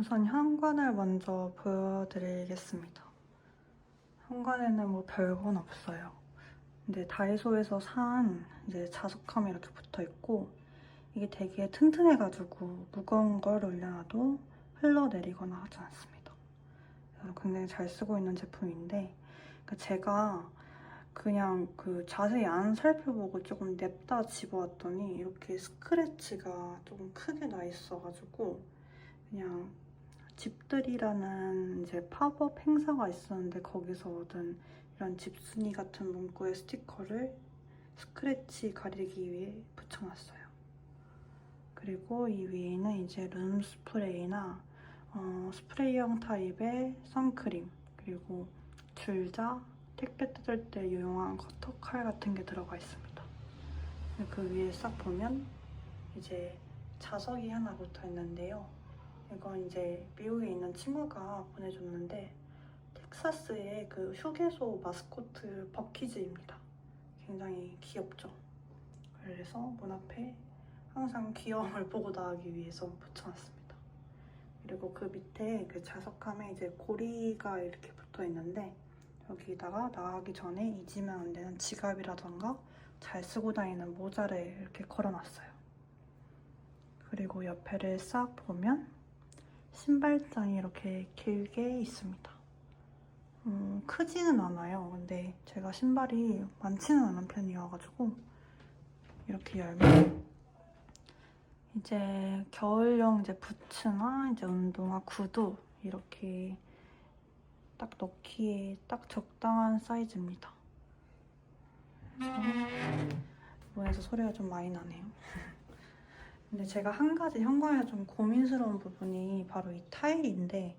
우선 현관을 먼저 보여드리겠습니다. 현관에는 뭐 별건 없어요. 근데 다이소에서 산 이제 자석함이 이렇게 붙어 있고, 이게 되게 튼튼해가지고 무거운 걸 올려놔도 흘러내리거나 하지 않습니다. 그래서 굉장히 잘 쓰고 있는 제품인데, 그러니까 제가 그냥 그 자세히 안 살펴보고 조금 냅다 집어왔더니 이렇게 스크래치가 조금 크게 나 있어가지고 그냥 집들이라는 이제 팝업 행사가 있었는데 거기서 얻은 이런 집순이 같은 문구의 스티커를 스크래치 가리기 위해 붙여놨어요. 그리고 이 위에는 이제 룸 스프레이나 스프레이형 타입의 선크림, 그리고 줄자, 택배 뜯을 때 유용한 커터 칼 같은 게 들어가 있습니다. 그 위에 싹 보면 이제 자석이 하나 붙어 있는데요. 이건 이제 미국에 있는 친구가 보내줬는데 텍사스의 그 휴게소 마스코트 버키즈입니다. 굉장히 귀엽죠? 그래서 문 앞에 항상 귀여움을 보고 나가기 위해서 붙여놨습니다. 그리고 그 밑에 그 자석함에 이제 고리가 이렇게 붙어 있는데 여기다가 나가기 전에 잊으면 안 되는 지갑이라던가 잘 쓰고 다니는 모자를 이렇게 걸어놨어요. 그리고 옆에를 싹 보면 신발장이 이렇게 길게 있습니다. 크지는 않아요. 근데 제가 신발이 많지는 않은 편이어가지고 이렇게 열면 이제 겨울용 이제 부츠나 이제 운동화, 구두 이렇게 딱 넣기에 딱 적당한 사이즈입니다. 이번에서 소리가 좀 많이 나네요. 근데 제가 한 가지 현관에서 좀 고민스러운 부분이 바로 이 타일인데,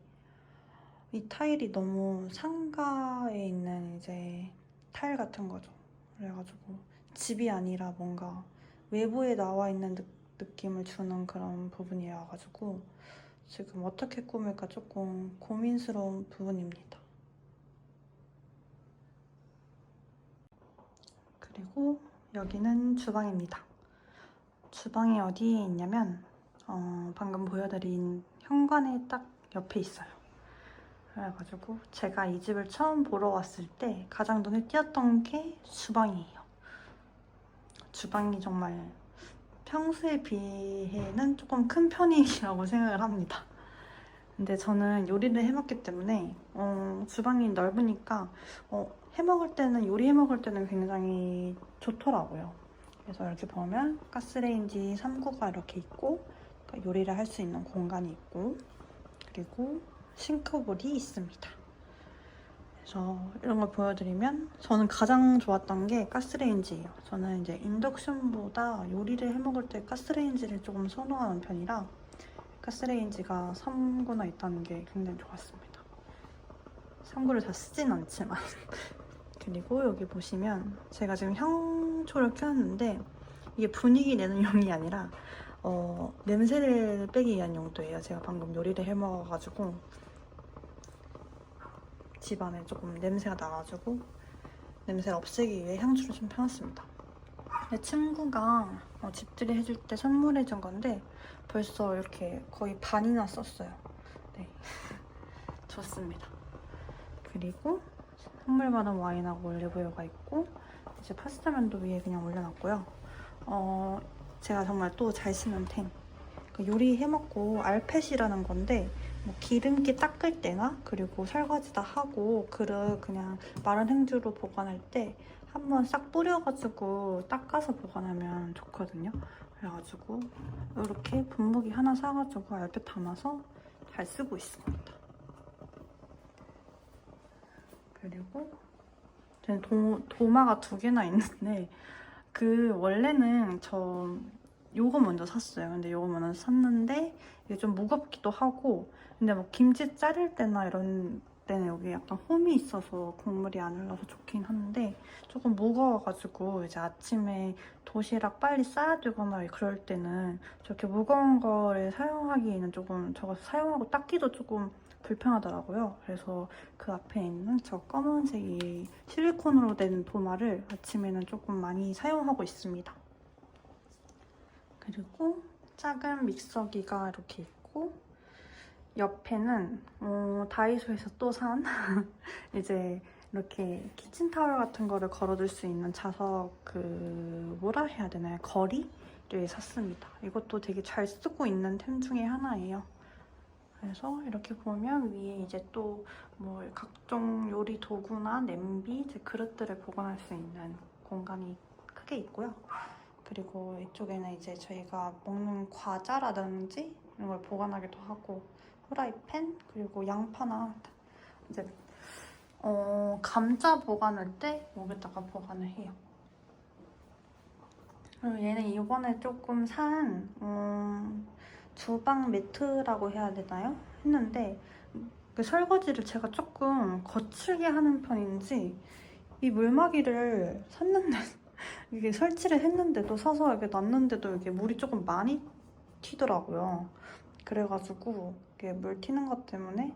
이 타일이 너무 상가에 있는 이제 타일 같은 거죠. 그래가지고 집이 아니라 뭔가 외부에 나와 있는 느낌을 주는 그런 부분이어가지고 지금 어떻게 꾸밀까 조금 고민스러운 부분입니다. 그리고 여기는 주방입니다. 주방이 어디에 있냐면 방금 보여드린 현관에 딱 옆에 있어요. 그래가지고 제가 이 집을 처음 보러 왔을 때 가장 눈에 띄었던 게 주방이에요. 주방이 정말 평소에 비해는 조금 큰 편이라고 생각을 합니다. 근데 저는 요리를 해먹기 때문에 주방이 넓으니까 해먹을 때는, 요리해먹을 때는 굉장히 좋더라고요. 그래서 이렇게 보면 가스레인지 3구가 이렇게 있고, 그러니까 요리를 할 수 있는 공간이 있고, 그리고 싱크볼이 있습니다. 그래서 이런 걸 보여드리면 저는 가장 좋았던 게 가스레인지예요. 저는 이제 인덕션보다 요리를 해먹을 때 가스레인지를 조금 선호하는 편이라 가스레인지가 3구나 있다는 게 굉장히 좋았습니다. 3구를 다 쓰진 않지만. 그리고 여기 보시면 제가 지금 향초를 켜놨는데 이게 분위기 내는 용이 아니라 냄새를 빼기 위한 용도예요. 제가 방금 요리를 해먹어가지고 집안에 조금 냄새가 나가지고 냄새를 없애기 위해 향초를 좀 펴놨습니다. 내 친구가 집들이 해줄 때 선물해준 건데 벌써 이렇게 거의 반이나 썼어요. 네, 좋습니다. 그리고 선물 받은 와인하고 올리브유가 있고 이제 파스타면도 위에 그냥 올려놨고요. 제가 정말 또 잘 쓰는 템, 요리 해먹고 알팻이라는 건데 뭐 기름기 닦을 때나 그리고 설거지 다 하고 그릇 그냥 마른 행주로 보관할 때 한번 싹 뿌려가지고 닦아서 보관하면 좋거든요. 그래가지고 이렇게 분무기 하나 사가지고 알팻 담아서 잘 쓰고 있습니다. 그리고 저는 도마가 2개나 있는데 원래는 요거 먼저 샀어요. 근데 요거 먼저 샀는데 이게 좀 무겁기도 하고, 근데 뭐 김치 자를 때나 이런 때는 여기 약간 홈이 있어서 국물이 안 흘러서 좋긴 한데 조금 무거워가지고 이제 아침에 도시락 빨리 싸야 되거나 그럴 때는 저렇게 무거운 거를 사용하기에는 조금 저거 사용하고 닦기도 조금 불편하더라고요. 그래서 그 앞에 있는 저 검은색이 실리콘으로 된 도마를 아침에는 조금 많이 사용하고 있습니다. 그리고 작은 믹서기가 이렇게 있고, 옆에는 다이소에서 또 산 이제 이렇게 키친타월 같은 거를 걸어둘 수 있는 자석 뭐라 해야 되나요? 거리를 샀습니다. 이것도 되게 잘 쓰고 있는 템 중에 하나예요. 그래서 이렇게 보면 위에 이제 또 뭐 각종 요리 도구나 냄비, 이제 그릇들을 보관할 수 있는 공간이 크게 있고요. 그리고 이쪽에는 이제 저희가 먹는 과자라든지 이런 걸 보관하기도 하고 후라이팬, 그리고 양파나 이제 감자 보관할 때 여기다가 보관을 해요. 그리고 얘는 이번에 조금 산 주방 매트라고 해야 되나요? 했는데 그 설거지를 제가 조금 거칠게 하는 편인지 이 물막이를 샀는데 이게 설치를 했는데도 사서 이렇게 놨는데도 이게 물이 조금 많이 튀더라고요. 그래가지고 이게 물 튀는 것 때문에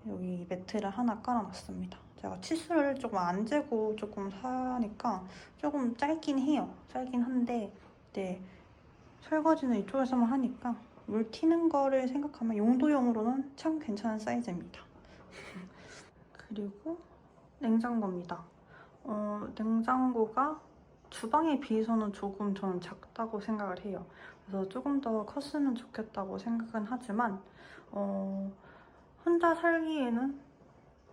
여기 매트를 하나 깔아놨습니다. 제가 치수를 조금 안 재고 조금 사니까 조금 짧긴 해요. 짧긴 한데 네, 설거지는 이쪽에서만 하니까 물 튀는 거를 생각하면 용도용으로는 참 괜찮은 사이즈입니다. 그리고 냉장고입니다. 냉장고가 주방에 비해서는 조금 저는 작다고 생각을 해요. 그래서 조금 더 컸으면 좋겠다고 생각은 하지만 혼자 살기에는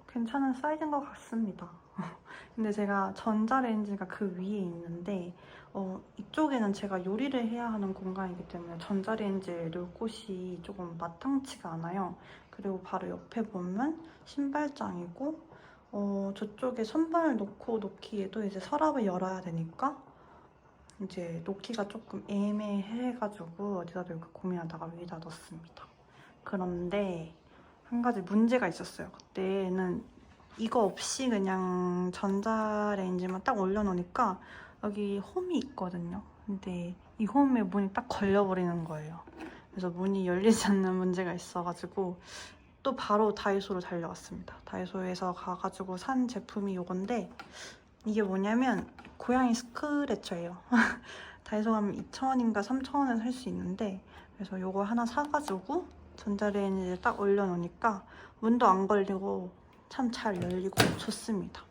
괜찮은 사이즈인 것 같습니다. 근데 제가 전자레인지가 그 위에 있는데 이쪽에는 제가 요리를 해야 하는 공간이기 때문에 전자레인지에 놓을 곳이 조금 마땅치가 않아요. 그리고 바로 옆에 보면 신발장이고 저쪽에 선반을 놓고 놓기에도 이제 서랍을 열어야 되니까 이제 놓기가 조금 애매해가지고 어디다 놓을까 고민하다가 위에다 넣었습니다. 그런데 한 가지 문제가 있었어요. 그때는 이거 없이 그냥 전자레인지만 딱 올려놓으니까 여기 홈이 있거든요. 근데 이 홈에 문이 딱 걸려버리는 거예요. 그래서 문이 열리지 않는 문제가 있어가지고 또 바로 다이소로 달려갔습니다. 다이소에서 가가지고 산 제품이 이건데 이게 뭐냐면 고양이 스크래쳐예요. 다이소 가면 2,000원인가 3,000원에 살 수 있는데 그래서 이거 하나 사가지고 전자레인지에 딱 올려놓으니까 문도 안 걸리고 참 잘 열리고 좋습니다.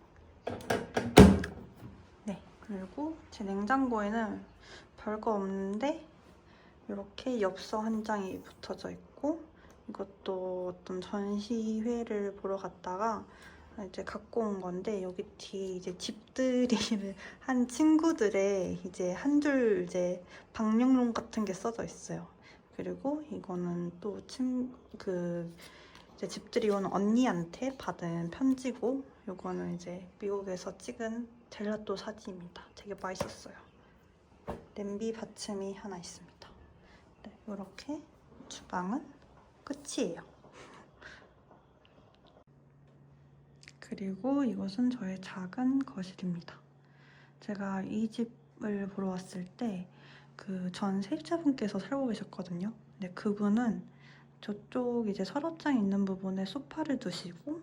네, 그리고 제 냉장고에는 별거 없는데 이렇게 엽서 한 장이 붙어져 있고 이것도 어떤 전시회를 보러 갔다가 이제 갖고 온 건데 여기 뒤에 이제 집들이를 한 친구들의 이제 한 줄 이제 방명록 같은 게 써져 있어요. 그리고 이거는 또 이제 집들이 온 언니한테 받은 편지고 이거는 이제 미국에서 찍은 젤라또 사진입니다. 되게 맛있었어요. 냄비 받침이 하나 있습니다. 네, 이렇게 주방은 끝이에요. 그리고 이것은 저의 작은 거실입니다. 제가 이 집을 보러 왔을 때 그 전 세입자분께서 살고 계셨거든요. 근데 그분은 저쪽 이제 서랍장 있는 부분에 소파를 두시고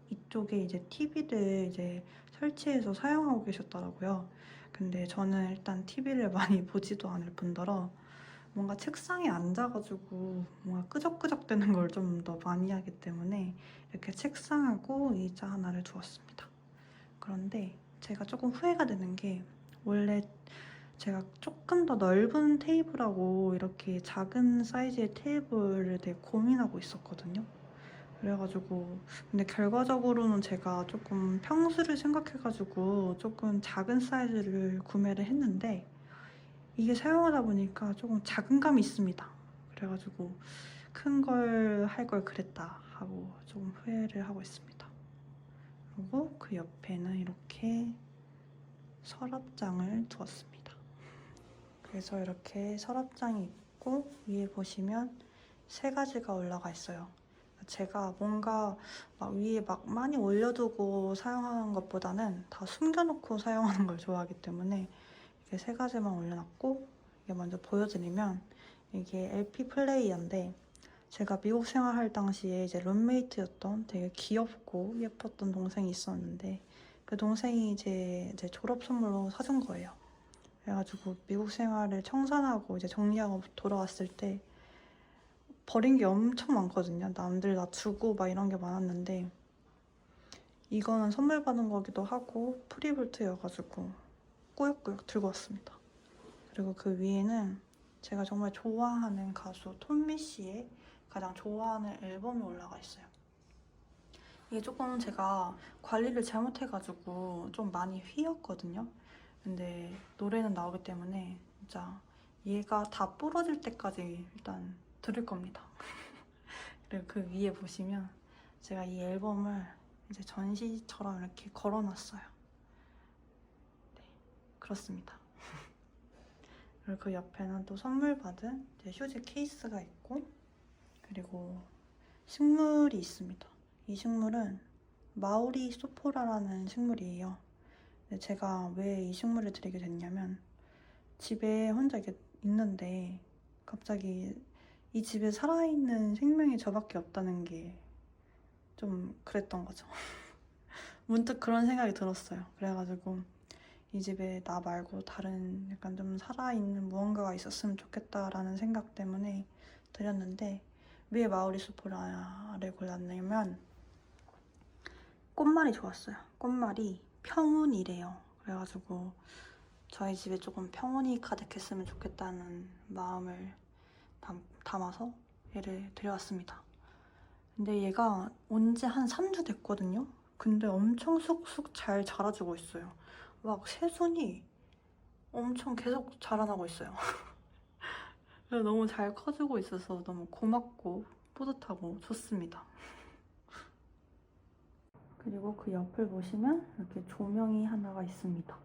이쪽에 이제 TV를 이제 설치해서 사용하고 계셨더라고요. 근데 저는 일단 TV를 많이 보지도 않을 뿐더러 뭔가 책상에 앉아가지고 뭔가 끄적끄적대는 걸 좀 더 많이 하기 때문에 이렇게 책상하고 의자 하나를 두었습니다. 그런데 제가 조금 후회가 되는 게 원래 제가 조금 더 넓은 테이블하고 이렇게 작은 사이즈의 테이블을 되게 고민하고 있었거든요. 그래가지고 근데 결과적으로는 제가 조금 평수를 생각해가지고 조금 작은 사이즈를 구매를 했는데 이게 사용하다 보니까 조금 자신감이 있습니다. 그래가지고 큰 걸 할 걸 그랬다 하고 조금 후회를 하고 있습니다. 그리고 그 옆에는 이렇게 서랍장을 두었습니다. 그래서 이렇게 서랍장이 있고 위에 보시면 3가지가 올라가 있어요. 제가 뭔가 막 위에 막 많이 올려두고 사용하는 것보다는 다 숨겨놓고 사용하는 걸 좋아하기 때문에 이렇게 3가지만 올려놨고 이게 먼저 보여드리면 이게 LP 플레이어인데 제가 미국 생활할 당시에 이제 룸메이트였던 되게 귀엽고 예뻤던 동생이 있었는데 그 동생이 이제 졸업 선물로 사준 거예요. 그래가지고 미국 생활을 청산하고 이제 정리하고 돌아왔을 때 버린 게 엄청 많거든요. 남들 다 주고 막 이런 게 많았는데 이거는 선물 받은 거기도 하고 프리볼트여가지고 꾸역꾸역 들고 왔습니다. 그리고 그 위에는 제가 정말 좋아하는 가수 톰미 씨의 가장 좋아하는 앨범이 올라가 있어요. 이게 조금 제가 관리를 잘못해가지고 좀 많이 휘었거든요. 근데 노래는 나오기 때문에 진짜 얘가 다 부러질 때까지 일단 들을 겁니다. 그리고 그 위에 보시면 제가 이 앨범을 이제 전시처럼 이렇게 걸어놨어요. 네, 그렇습니다. 그리고 그 옆에는 또 선물 받은 이제 휴지 케이스가 있고, 그리고 식물이 있습니다. 이 식물은 마오리 소포라라는 식물이에요. 근데 제가 왜 이 식물을 드리게 됐냐면 집에 혼자 이렇게 있는데 갑자기 이 집에 살아있는 생명이 저밖에 없다는 게 좀 그랬던 거죠. 문득 그런 생각이 들었어요. 그래가지고 이 집에 나 말고 다른 약간 좀 살아있는 무언가가 있었으면 좋겠다라는 생각 때문에 드렸는데, 왜 마오리 소포라를 골랐냐면 꽃말이 좋았어요. 꽃말이 평온이래요. 그래가지고 저희 집에 조금 평온이 가득했으면 좋겠다는 마음을 담아서 얘를 들여왔습니다. 근데 얘가 온 지 한 3주 됐거든요? 근데 엄청 쑥쑥 잘 자라주고 있어요. 막 새순이 엄청 계속 자라나고 있어요. 그래서 너무 잘 커지고 있어서 너무 고맙고 뿌듯하고 좋습니다. 그리고 그 옆을 보시면 이렇게 조명이 하나가 있습니다.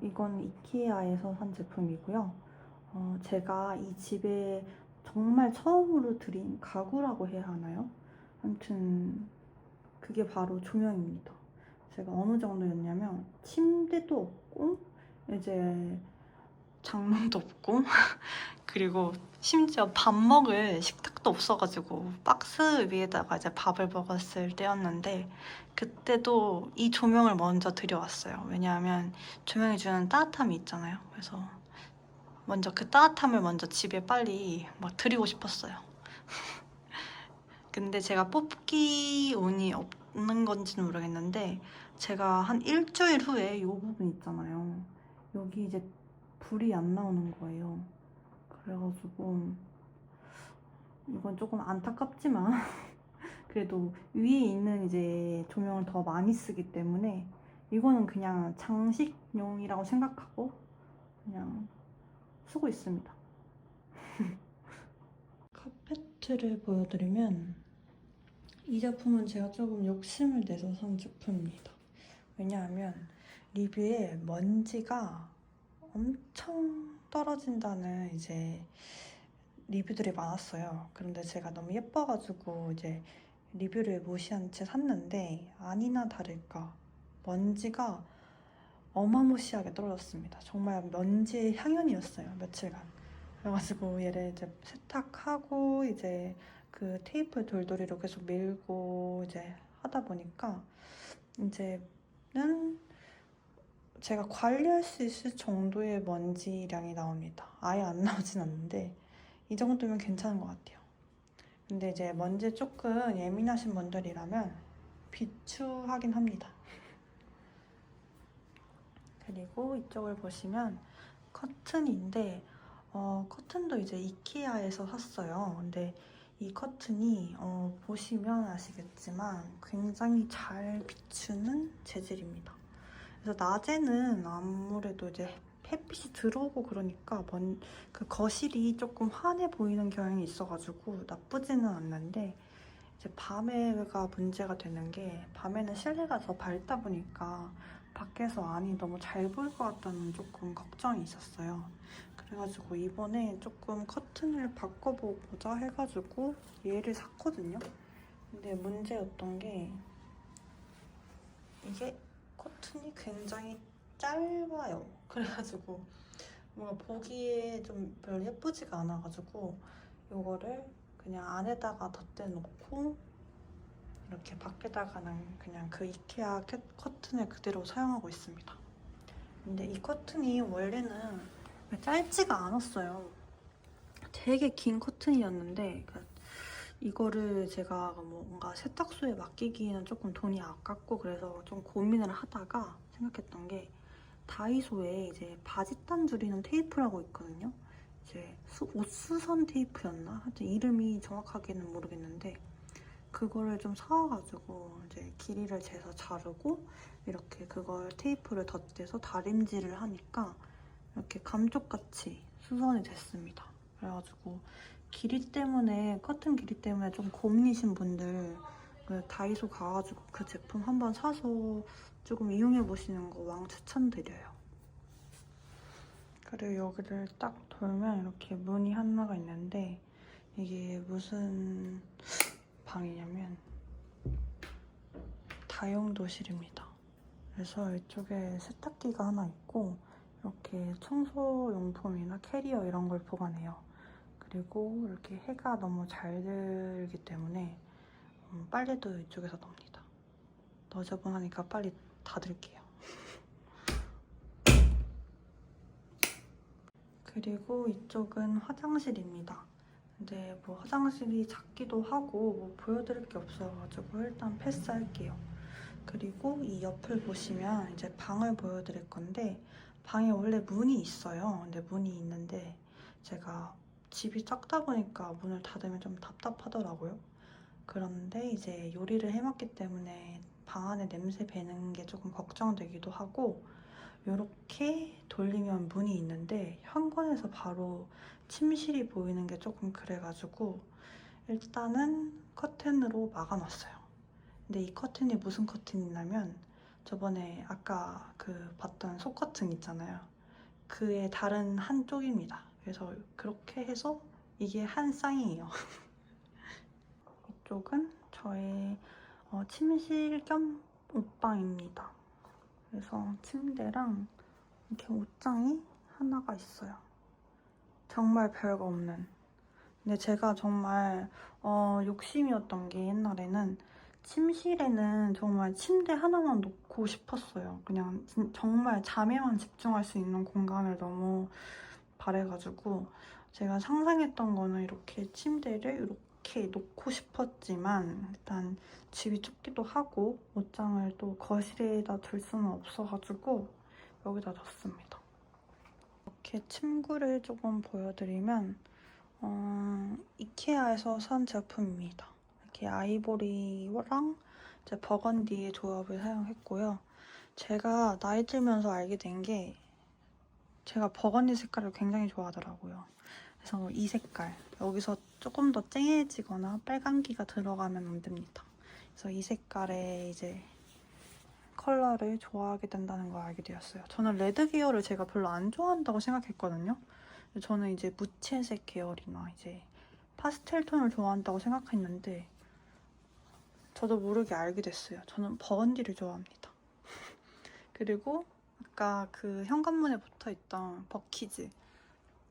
이건 이케아에서 산 제품이고요. 제가 이 집에 정말 처음으로 들인 가구라고 해야 하나요? 아무튼 그게 바로 조명입니다. 제가 어느 정도였냐면 침대도 없고 이제 장롱도 없고 그리고 심지어 밥 먹을 식탁도 없어가지고 박스 위에다가 이제 밥을 먹었을 때였는데, 그때도 이 조명을 먼저 들여왔어요. 왜냐하면 조명이 주는 따뜻함이 있잖아요. 그래서 먼저 그 따뜻함을 먼저 집에 빨리 막 드리고 싶었어요. 근데 제가 뽑기 운이 없는 건지는 모르겠는데 제가 한 일주일 후에 이 부분 있잖아요. 여기 이제 불이 안 나오는 거예요. 그래가지고 이건 조금 안타깝지만 그래도 위에 있는 이제 조명을 더 많이 쓰기 때문에 이거는 그냥 장식용이라고 생각하고 그냥 쓰고 있습니다. 카페트를 보여드리면 이 제품은 제가 조금 욕심을 내서 산 제품입니다. 왜냐하면 리뷰에 먼지가 엄청 떨어진다는 이제 리뷰들이 많았어요. 그런데 제가 너무 예뻐가지고 이제 리뷰를 무시한 채 샀는데 아니나 다를까 먼지가 어마무시하게 떨어졌습니다. 정말 먼지의 향연이었어요, 며칠간. 그래가지고 얘를 이제 세탁하고 이제 그 테이프 돌돌이로 계속 밀고 이제 하다 보니까 이제는 제가 관리할 수 있을 정도의 먼지량이 나옵니다. 아예 안 나오진 않는데 이 정도면 괜찮은 것 같아요. 근데 이제 먼지에 조금 예민하신 분들이라면 비추하긴 합니다. 그리고 이쪽을 보시면 커튼인데 커튼도 이제 이케아에서 샀어요. 근데 이 커튼이 보시면 아시겠지만 굉장히 잘 비추는 재질입니다. 그래서 낮에는 아무래도 이제 햇빛이 들어오고 그러니까 그 거실이 조금 환해 보이는 경향이 있어가지고 나쁘지는 않는데, 이제 밤에가 문제가 되는 게 밤에는 실내가 더 밝다 보니까 밖에서 안이 너무 잘 보일 것 같다는 조금 걱정이 있었어요. 그래가지고 이번에 조금 커튼을 바꿔보고자 해가지고 얘를 샀거든요. 근데 문제였던 게 이게 커튼이 굉장히 짧아요. 그래가지고 뭔가 보기에 좀 별로 예쁘지가 않아가지고 이거를 그냥 안에다가 덧대놓고 이렇게 밖에다가는 그냥 그 이케아 커튼을 그대로 사용하고 있습니다. 근데 이 커튼이 원래는 짧지가 않았어요. 되게 긴 커튼이었는데 이거를 제가 뭔가 세탁소에 맡기기에는 조금 돈이 아깝고 그래서 좀 고민을 하다가 생각했던 게 다이소에 이제 바지단 줄이는 테이프라고 있거든요. 이제 옷수선 테이프였나? 하여튼 이름이 정확하게는 모르겠는데 그거를 좀 사와가지고 이제 길이를 재서 자르고 이렇게 그걸 테이프를 덧대서 다림질을 하니까 이렇게 감쪽같이 수선이 됐습니다. 그래가지고 길이 때문에 커튼 길이 때문에 좀 고민이신 분들 그 다이소 가가지고 그 제품 한번 사서 조금 이용해보시는 거 왕 추천드려요. 그리고 여기를 딱 돌면 이렇게 문이 하나가 있는데 이게 무슨 방이냐면 다용도실입니다. 그래서 이쪽에 세탁기가 하나 있고 이렇게 청소용품이나 캐리어 이런 걸 보관해요. 그리고 이렇게 해가 너무 잘 들기 때문에 빨래도 이쪽에서 넣습니다. 너저분하니까 빨리 닫을게요. 그리고 이쪽은 화장실입니다. 근데 뭐 화장실이 작기도 하고 뭐 보여드릴 게 없어가지고 일단 패스할게요. 그리고 이 옆을 보시면 이제 방을 보여드릴 건데 방에 원래 문이 있어요. 근데 문이 있는데 제가 집이 작다 보니까 문을 닫으면 좀 답답하더라고요. 그런데 이제 요리를 해먹기 때문에 방 안에 냄새 배는 게 조금 걱정되기도 하고 이렇게 돌리면 문이 있는데 현관에서 바로 침실이 보이는 게 조금 그래가지고 일단은 커튼으로 막아놨어요. 근데 이 커튼이 무슨 커튼이냐면 저번에 아까 그 봤던 속커튼 있잖아요. 그의 다른 한쪽입니다. 그래서 그렇게 해서 이게 한 쌍이에요. 이쪽은 저의 침실 겸 옷방입니다. 그래서 침대랑 이렇게 옷장이 하나가 있어요. 정말 별거 없는. 근데 제가 정말 욕심이었던 게 옛날에는 침실에는 정말 침대 하나만 놓고 싶었어요. 그냥 정말 잠에만 집중할 수 있는 공간을 너무 바래가지고 제가 상상했던 거는 이렇게 침대를 이렇게 놓고 싶었지만 일단 집이 좁기도 하고 옷장을 또 거실에다 둘 수는 없어가지고 여기다 뒀습니다. 이렇게 침구를 조금 보여드리면 이케아에서 산 제품입니다. 이렇게 아이보리랑 이제 버건디의 조합을 사용했고요. 제가 나이 들면서 알게 된 게 제가 버건디 색깔을 굉장히 좋아하더라고요. 그래서 이 색깔, 여기서 조금 더 쨍해지거나 빨간기가 들어가면 안 됩니다. 그래서 이 색깔의 이제 컬러를 좋아하게 된다는 걸 알게 되었어요. 저는 레드 계열을 제가 별로 안 좋아한다고 생각했거든요. 저는 이제 무채색 계열이나 이제 파스텔 톤을 좋아한다고 생각했는데 저도 모르게 알게 됐어요. 저는 버건디를 좋아합니다. 그리고 아까 그 현관문에 붙어있던 버키즈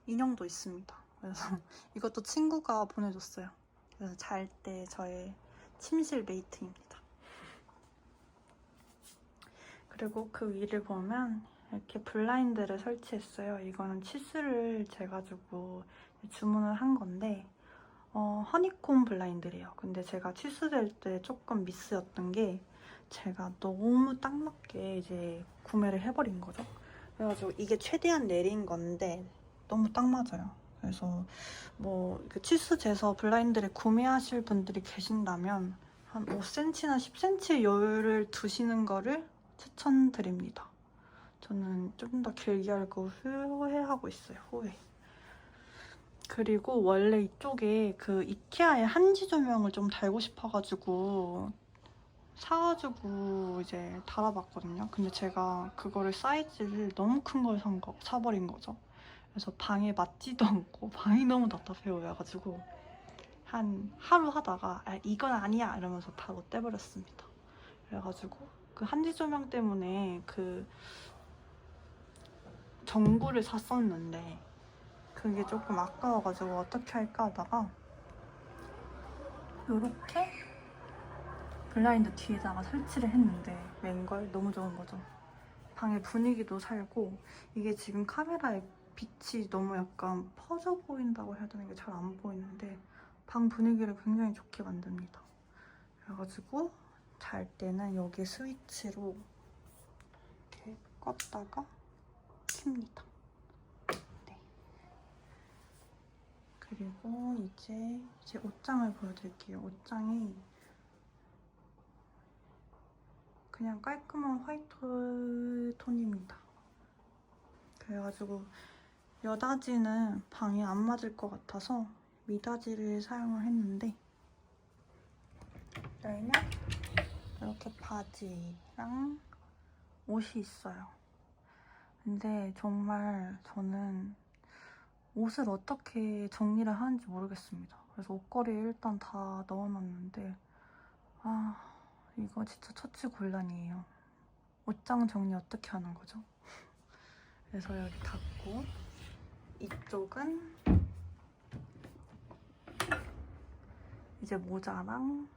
인형도 있습니다. 그래서 이것도 친구가 보내줬어요. 그래서 잘 때 저의 침실 메이트입니다. 그리고 그 위를 보면 이렇게 블라인드를 설치했어요. 이거는 치수를 재가지고 주문을 한 건데 허니콤 블라인드래요. 근데 제가 취수될 때 조금 미스였던 게 제가 너무 딱 맞게 이제 구매를 해버린 거죠. 그래가지고 이게 최대한 내린 건데 너무 딱 맞아요. 그래서 뭐 치수 재서 블라인드를 구매하실 분들이 계신다면 한 5cm나 10cm 여유를 두시는 거를 추천드립니다. 저는 좀 더 길게 할거 후회하고 있어요. 후회. 그리고 원래 이쪽에 그 이케아의 한지 조명을 좀 달고 싶어가지고 사가지고 이제 달아봤거든요. 근데 제가 그거를 사이즈를 너무 큰 걸 사버린 거죠. 그래서 방에 맞지도 않고 방이 너무 답답해 보여가지고 한 하루 하다가 이건 아니야 이러면서 바로 떼버렸습니다. 그래가지고 그 한지 조명 때문에 그 전구를 샀었는데 그게 조금 아까워가지고 어떻게 할까 하다가 이렇게 블라인드 뒤에다가 설치를 했는데 웬걸 너무 좋은 거죠. 방의 분위기도 살고 이게 지금 카메라에 빛이 너무 약간 퍼져 보인다고 해야 되는 게 잘 안 보이는데 방 분위기를 굉장히 좋게 만듭니다. 그래가지고 잘 때는 여기 스위치로 이렇게 껐다가 킵니다. 네. 그리고 이제 제 옷장을 보여드릴게요. 옷장이 그냥 깔끔한 화이트 톤입니다. 그래가지고 여다지는 방에 안 맞을 것 같아서 미다지를 사용을 했는데 열면 이렇게 바지랑 옷이 있어요. 근데 정말 저는 옷을 어떻게 정리를 하는지 모르겠습니다. 그래서 옷걸이에 일단 다 넣어놨는데 이거 진짜 처치곤란이에요. 옷장 정리 어떻게 하는 거죠? 그래서 여기 닫고 이쪽은 이제 모자랑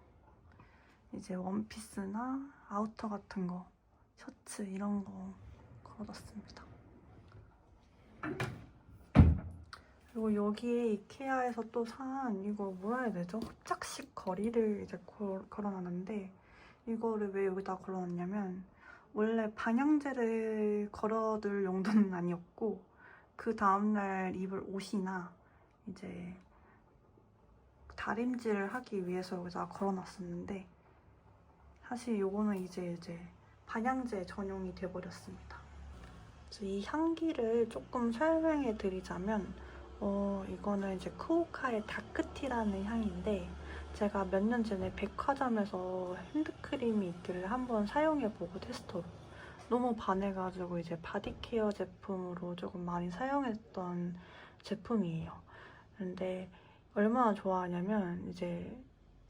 이제 원피스나 아우터 같은 거, 셔츠 이런 거 걸어놨습니다. 그리고 여기에 이케아에서 또 산 이거 뭐라 해야 되죠? 흡착식 거리를 이제 걸어놨는데 이거를 왜 여기다 걸어놨냐면 원래 방향제를 걸어둘 용도는 아니었고 그 다음날 입을 옷이나 이제 다림질을 하기 위해서 여기다 걸어놨었는데 사실 이거는 이제 방향제 전용이 돼버렸습니다. 그래서 이 향기를 조금 설명해 드리자면 이거는 이제 쿠오카의 다크티라는 향인데 제가 몇 년 전에 백화점에서 핸드크림이 있길래 한번 사용해보고 테스터로 너무 반해가지고 이제 바디케어 제품으로 조금 많이 사용했던 제품이에요. 근데 얼마나 좋아하냐면 이제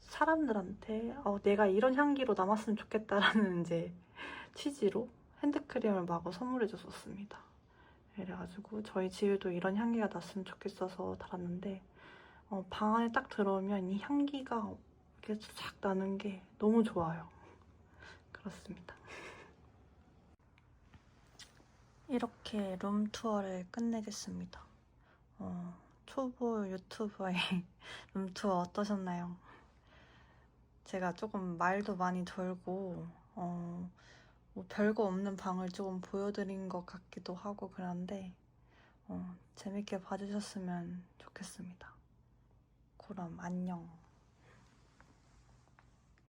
사람들한테 내가 이런 향기로 남았으면 좋겠다라는 이제 취지로 핸드크림을 마구 선물해줬었습니다. 그래가지고 저희 집에도 이런 향기가 났으면 좋겠어서 달았는데 방 안에 딱 들어오면 이 향기가 이렇게 싹 나는 게 너무 좋아요. 그렇습니다. 이렇게 룸투어를 끝내겠습니다. 초보 유튜버의 룸투어 어떠셨나요? 제가 조금 말도 많이 돌고 뭐 별거 없는 방을 조금 보여드린 것 같기도 하고 그런데 재밌게 봐주셨으면 좋겠습니다. 그럼 안녕.